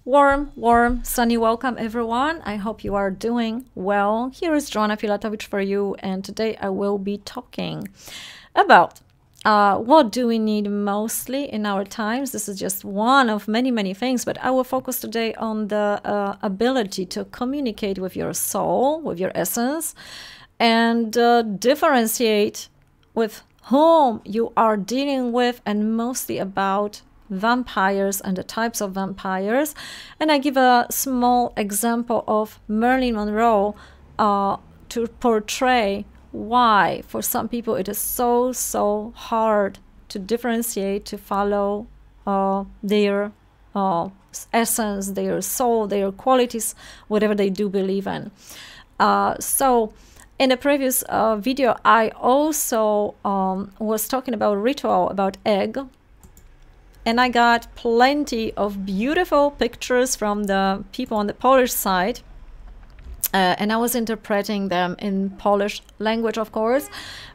Warm, sunny welcome, everyone. I hope you are doing well. Here is Joanna Pilatowicz for you, and today I will be talking about what do we need mostly in our times. This is just one of many things, but I will focus today on the ability to communicate with your soul, with your essence, and differentiate with whom you are dealing with, and mostly about vampires and the types of vampires. And I give a small example of Marilyn Monroe to portray why for some people it is so hard to differentiate, to follow their essence, their soul, their qualities, whatever they do believe in. So in the previous video, I also was talking about ritual, about egg. And I got plenty of beautiful pictures from the people on the Polish side. And I was interpreting them in Polish language, of course.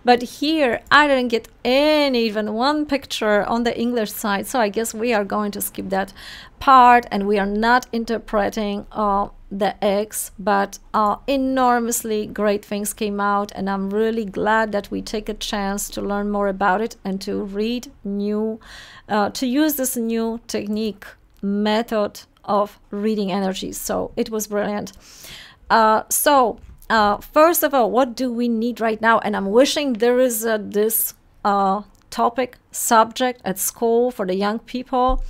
But here, I didn't get even one picture on the English side. So I guess we are going to skip that part. And we are not interpreting the eggs. But enormously great things came out. And I'm really glad that we take a chance to learn more about it and to read new, to use this new technique, method of reading energies. So it was brilliant. First of all, what do we need right now? And I'm wishing there is this topic, subject at school for the young people,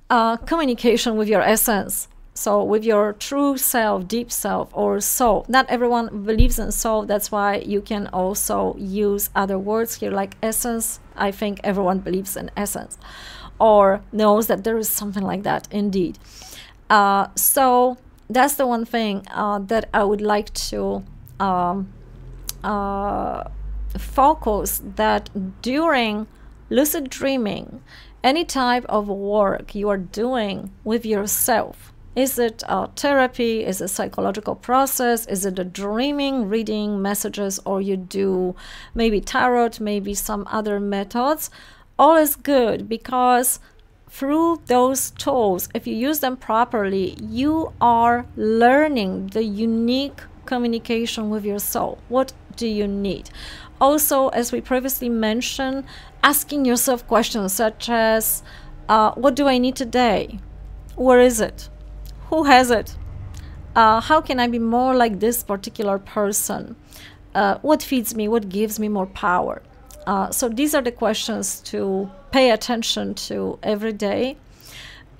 communication with your essence. So with your true self, deep self, or soul. Not everyone believes in soul. That's why you can also use other words here like essence. I think everyone believes in essence or knows that there is something like that indeed. So that's the one thing that I would like to focus, that during lucid dreaming, any type of work you are doing with yourself, is it therapy, is it a psychological process, is it a dreaming, reading messages, or you do maybe tarot, maybe some other methods, all is good, because through those tools, if you use them properly, you are learning the unique communication with your soul. What do you need? Also, as we previously mentioned, asking yourself questions such as, what do I need today? Where is it? Who has it? How can I be more like this particular person? What feeds me? What gives me more power? So these are the questions to pay attention to every day,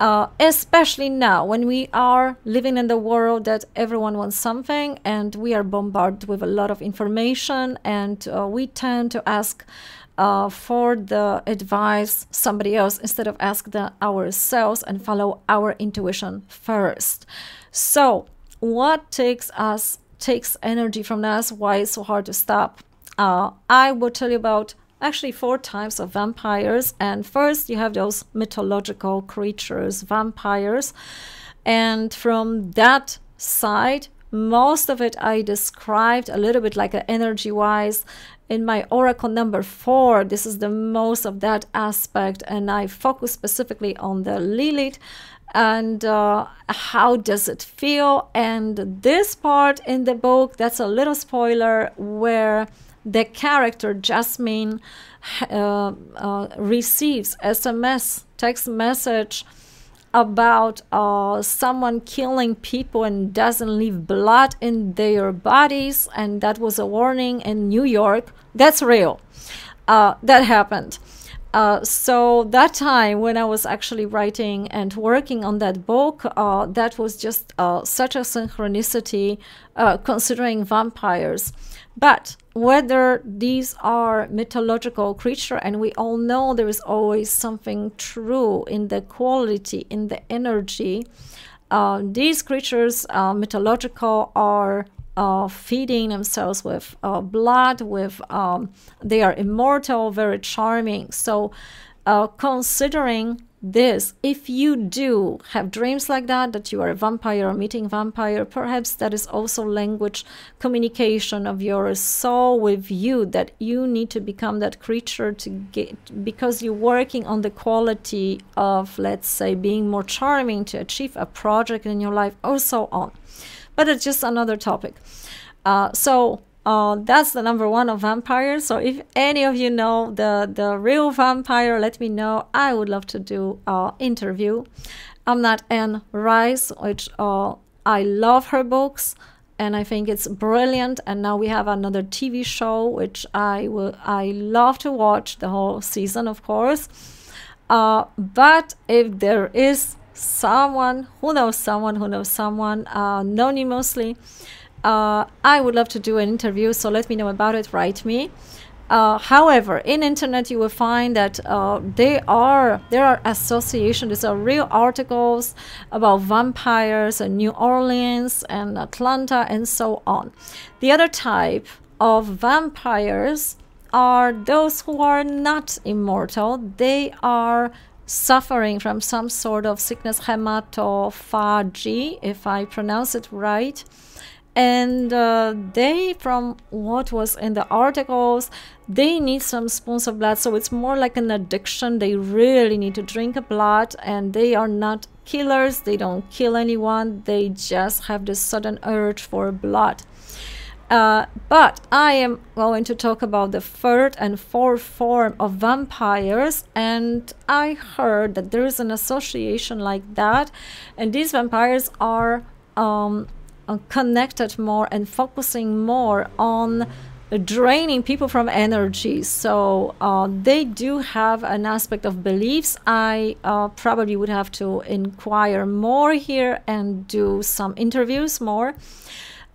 especially now when we are living in the world that everyone wants something and we are bombarded with a lot of information, and we tend to ask for the advice somebody else instead of ask ourselves and follow our intuition first. So what takes energy from us? Why it's so hard to stop? I will tell you about actually 4 types of vampires. And first you have those mythological creatures, vampires. And from that side, most of it I described a little bit like energy-wise in my oracle number 4. This is the most of that aspect, and I focus specifically on the Lilith and how does it feel. And this part in the book, that's a little spoiler, where the character Jasmine receives SMS, text message about someone killing people and doesn't leave blood in their bodies, and that was a warning in New York. That's real. That happened. So that time when I was actually writing and working on that book, that was just such a synchronicity considering vampires. But whether these are mythological creatures, and we all know there is always something true in the quality, in the energy, these creatures, mythological, are feeding themselves with blood, with they are immortal, very charming. So considering this. If you do have dreams like that, that you are a vampire or meeting vampire, perhaps that is also language communication of your soul with you, that you need to become that creature to get, because you're working on the quality of, let's say, being more charming to achieve a project in your life, or so on. But it's just another topic. That's the number one of vampires. So if any of you know the real vampire, let me know. I would love to do an interview. I'm not Anne Rice, which I love her books, and I think it's brilliant. And now we have another TV show, which I love to watch the whole season, of course. But if there is someone who knows someone anonymously, I would love to do an interview, so let me know about it, write me. However, in internet you will find that there are associations, these are real articles about vampires in New Orleans and Atlanta and so on. The other type of vampires are those who are not immortal. They are suffering from some sort of sickness, hematophagy, if I pronounce it right. And they, from what was in the articles, they need some spoons of blood. So it's more like an addiction. They really need to drink blood, and they are not killers. They don't kill anyone. They just have this sudden urge for blood. But I am going to talk about the third and fourth form of vampires, and I heard that there is an association like that, and these vampires are connected more and focusing more on draining people from energy. So they do have an aspect of beliefs. I probably would have to inquire more here and do some interviews more.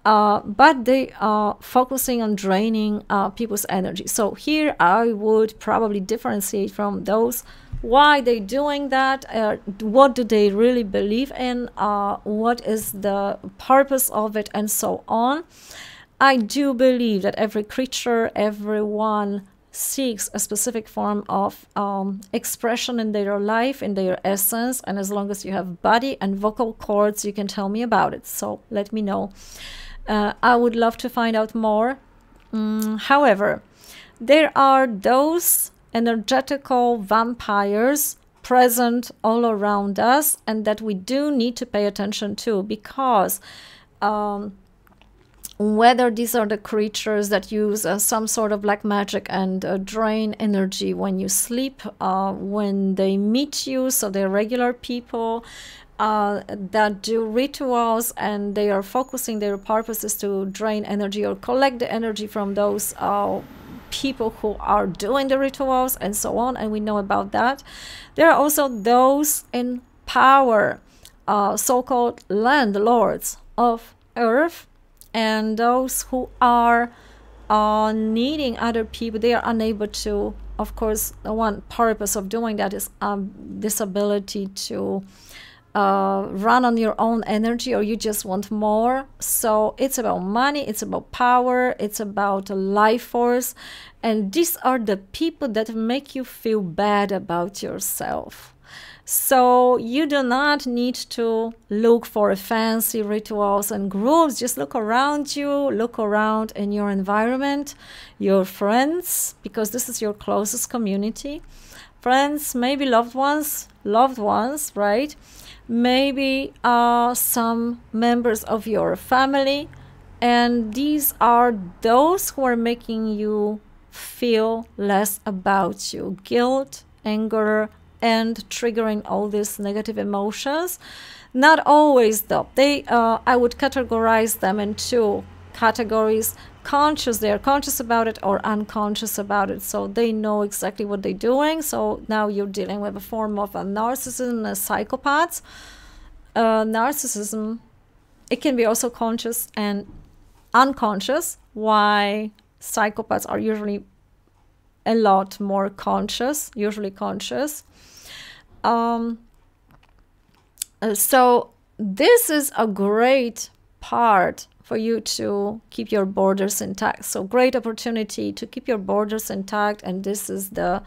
But they are focusing on draining people's energy. So here I would probably differentiate from those. Why they doing that? What do they really believe in? What is the purpose of it, and so on. I do believe that every creature, everyone seeks a specific form of expression in their life, in their essence, and as long as you have body and vocal cords, you can tell me about it. So let me know. I would love to find out more. However, there are those energetical vampires present all around us, and that we do need to pay attention to, because whether these are the creatures that use some sort of black magic and drain energy when you sleep, when they meet you, so they're regular people that do rituals, and they are focusing, their purpose is to drain energy or collect the energy from those people who are doing the rituals and so on, and we know about that. There are also those in power, so-called landlords of earth, and those who are needing other people. They are unable to, of course, the one purpose of doing that is this ability to run on your own energy, or you just want more. So it's about money, it's about power, it's about a life force, and these are the people that make you feel bad about yourself. So you do not need to look for fancy rituals and groups. Just look around you, look around in your environment, your friends, because this is your closest community. Friends, maybe loved ones, right? Maybe some members of your family, and these are those who are making you feel less about you. Guilt, anger, and triggering all these negative emotions. Not always though. I would categorize them in two categories. Conscious, they are conscious about it, or unconscious about it, so they know exactly what they're doing. So now you're dealing with a form of a narcissism, a psychopath. Narcissism, it can be also conscious and unconscious, why psychopaths are usually a lot more conscious, usually conscious. So this is a great part for you to keep your borders intact. So great opportunity to keep your borders intact, and this is the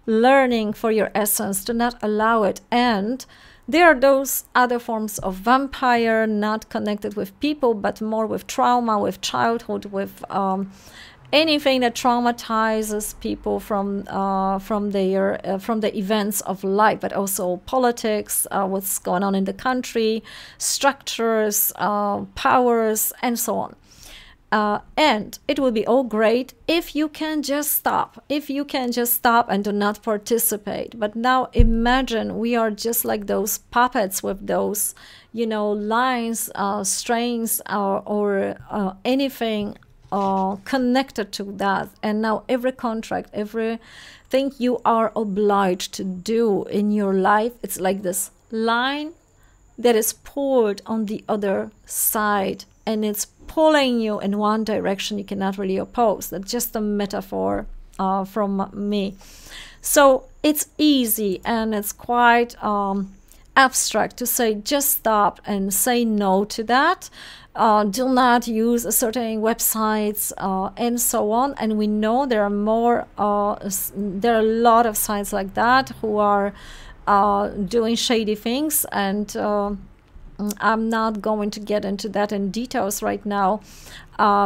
learning for your essence to not allow it. And there are those other forms of vampire, not connected with people, but more with trauma, with childhood, with anything that traumatizes people from the events of life, but also politics, what's going on in the country, structures, powers, and so on. And it will be all great if you can just stop, and do not participate. But now imagine we are just like those puppets with those, lines, strings, or anything connected to that. And now every contract, everything you are obliged to do in your life, it's like this line that is pulled on the other side, and it's pulling you in one direction you cannot really oppose. That's just a metaphor from me. So it's easy and it's quite abstract to say just stop and say no to that. Do not use certain websites and so on. And we know there are more, there are a lot of sites like that who are doing shady things, and I'm not going to get into that in details right now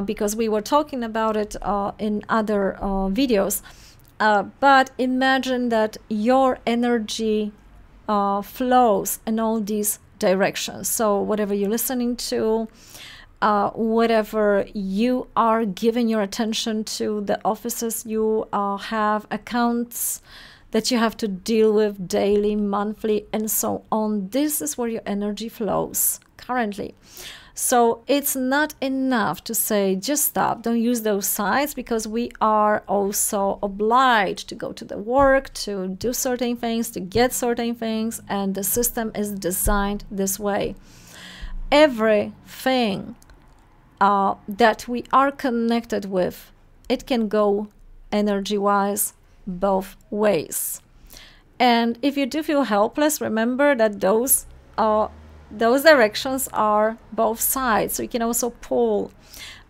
because we were talking about it in other videos. But imagine that your energy flows in all these directions. So whatever you're listening to, whatever you are giving your attention to, the offices you have, accounts that you have to deal with daily, monthly, and so on. This is where your energy flows currently. So it's not enough to say, just stop, don't use those sites, because we are also obliged to go to the work, to do certain things, to get certain things, and the system is designed this way. Everything that we are connected with, it can go energy-wise both ways. And if you do feel helpless, remember that those directions are both sides, so you can also pull.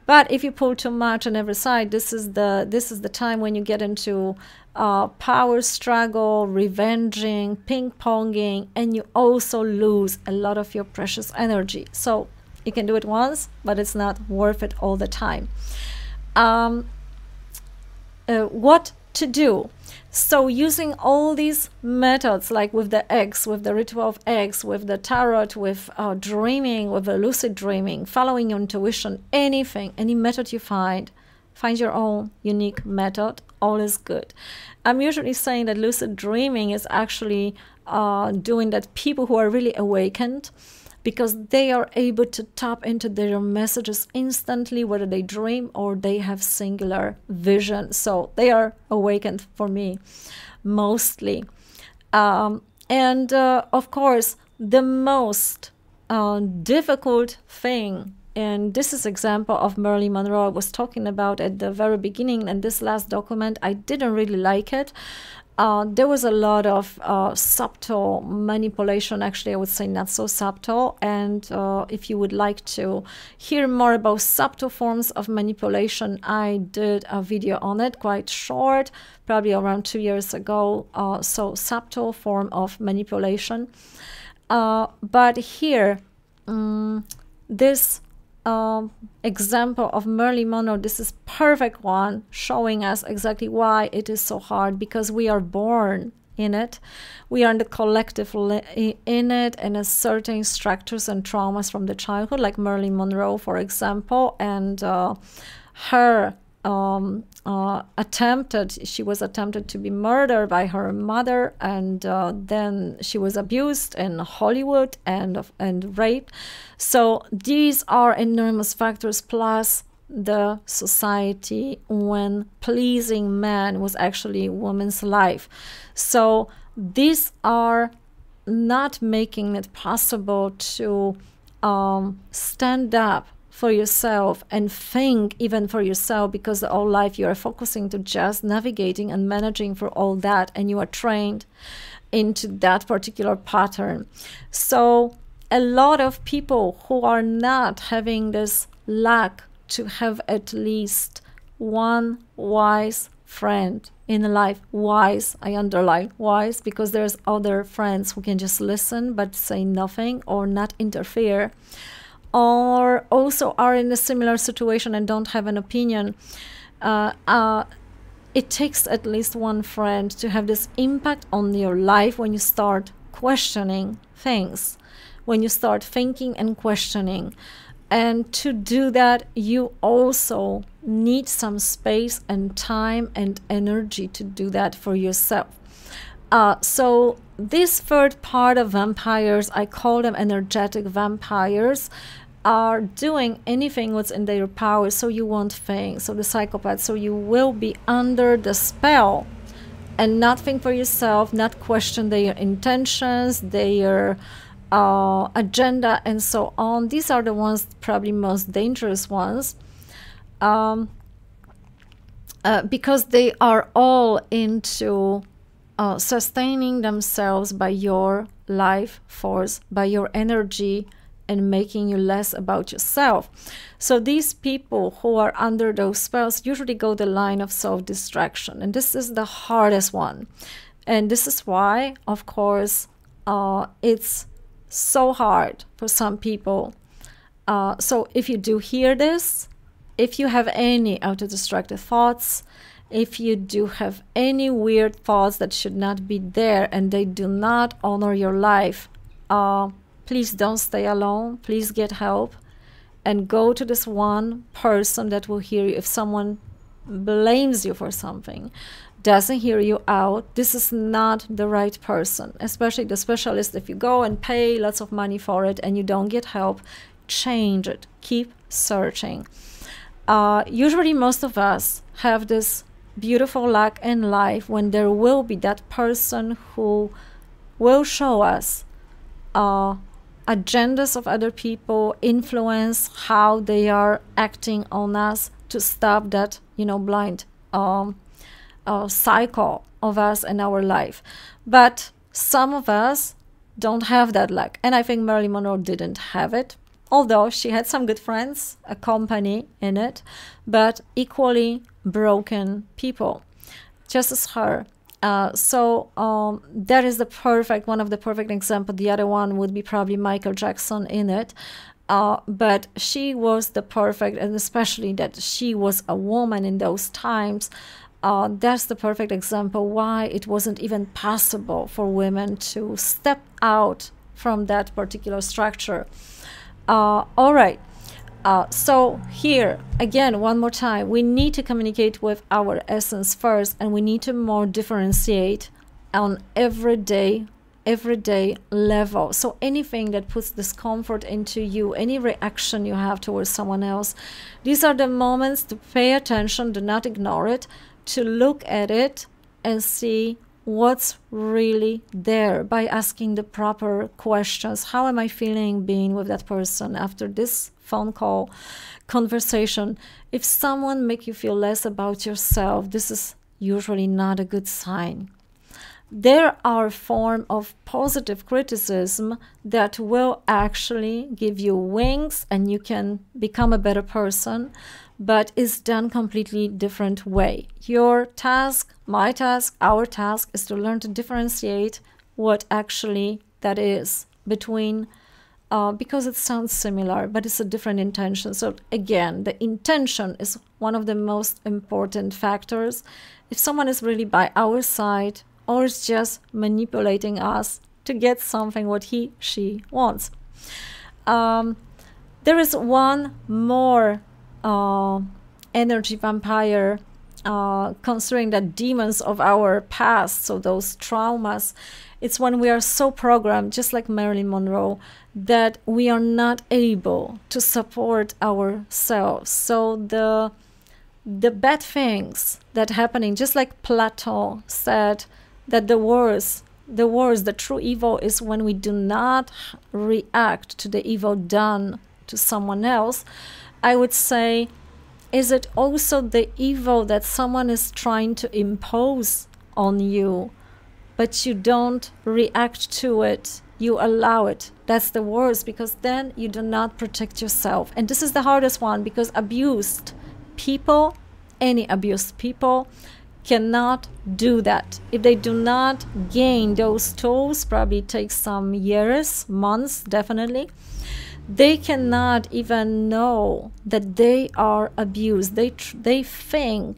But if you pull too much on every side, this is the time when you get into power struggle, revenging, ping-ponging, and you also lose a lot of your precious energy. So you can do it once, but it's not worth it all the time. What to do? So using all these methods, like with the eggs, with the ritual of eggs, with the tarot, with dreaming, with the lucid dreaming, following your intuition, anything, any method you find your own unique method, all is good. I'm usually saying that lucid dreaming is actually doing that people who are really awakened, because they are able to tap into their messages instantly, whether they dream or they have singular vision. So they are awakened for me, mostly. Of course, the most difficult thing, and this is example of Marilyn Monroe I was talking about at the very beginning, and this last document, I didn't really like it. There was a lot of subtle manipulation, actually I would say not so subtle, and if you would like to hear more about subtle forms of manipulation, I did a video on it, quite short, probably around 2 years ago. So subtle form of manipulation. But here, this example of Marilyn Monroe, this is perfect one, showing us exactly why it is so hard, because we are born in it, we are in the collective in it, and a certain structures and traumas from the childhood, like Marilyn Monroe, for example, and her she was attempted to be murdered by her mother, and then she was abused in Hollywood and raped. So these are enormous factors, plus the society when pleasing man was actually woman's life. So these are not making it possible to stand up for yourself and think even for yourself, because all life you are focusing to just navigating and managing for all that, and you are trained into that particular pattern. So a lot of people who are not having this luck to have at least one wise friend in life. Wise, I underline wise, because there's other friends who can just listen but say nothing or not interfere, or also are in a similar situation and don't have an opinion. It takes at least one friend to have this impact on your life when you start questioning things, when you start thinking and questioning. And to do that, you also need some space and time and energy to do that for yourself. So this third part of vampires, I call them energetic vampires, are doing anything what's in their power so you won't think. So the psychopaths, so you will be under the spell and not think for yourself, not question their intentions, their agenda, and so on. These are the ones, probably most dangerous ones, because they are all into sustaining themselves by your life force, by your energy, and making you less about yourself. So these people who are under those spells usually go the line of self-destruction, and this is the hardest one. And this is why, of course, it's so hard for some people. So if you do hear this, if you have any auto-destructive thoughts, if you do have any weird thoughts that should not be there and they do not honor your life, please don't stay alone. Please get help and go to this one person that will hear you. If someone blames you for something, doesn't hear you out, this is not the right person. Especially the specialist, if you go and pay lots of money for it and you don't get help, change it. Keep searching. Usually most of us have this beautiful luck in life when there will be that person who will show us agendas of other people, influence how they are acting on us to stop that, blind cycle of us in our life. But some of us don't have that luck, and I think Marilyn Monroe didn't have it, although she had some good friends, a company in it, but equally broken people, just as her. That is one of the perfect example. The other one would be probably Michael Jackson in it. But she was the perfect, and especially that she was a woman in those times. That's the perfect example why it wasn't even possible for women to step out from that particular structure. All right. So here, again, one more time, we need to communicate with our essence first, and we need to more differentiate on everyday level. So anything that puts discomfort into you, any reaction you have towards someone else, these are the moments to pay attention, do not ignore it, to look at it and see what's really there by asking the proper questions. How am I feeling being with that person after this phone call, conversation? If someone make you feel less about yourself, this is usually not a good sign. There are forms of positive criticism that will actually give you wings and you can become a better person, but it's done completely different way. Your task, my task, our task is to learn to differentiate what actually that is between, because it sounds similar, but it's a different intention. So again, the intention is one of the most important factors. If someone is really by our side or is just manipulating us to get something what he, she wants. There is one more energy vampire, considering that demons of our past, so those traumas, it's when we are so programmed, just like Marilyn Monroe, that we are not able to support ourselves. So the bad things that happening, just like Plato said, that the true evil is when we do not react to the evil done to someone else. I would say, is it also the evil that someone is trying to impose on you, but you don't react to it You allow it. That's the worst, because then you do not protect yourself. And this is the hardest one, because abused people, any abused people, cannot do that. If they do not gain those tools, probably takes some years, months, definitely, they cannot even know that they are abused. They think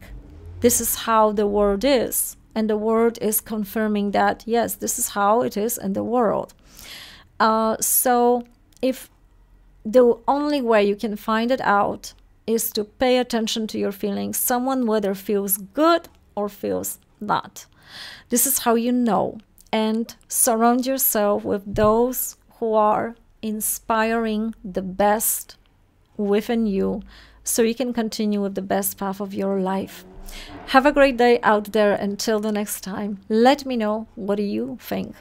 this is how the world is, and the world is confirming that, yes, this is how it is in the world. So if the only way you can find it out is to pay attention to your feelings, someone whether feels good or feels not. This is how you know. And surround yourself with those who are inspiring the best within you, so you can continue with the best path of your life. Have a great day out there. Until the next time, let me know, what do you think?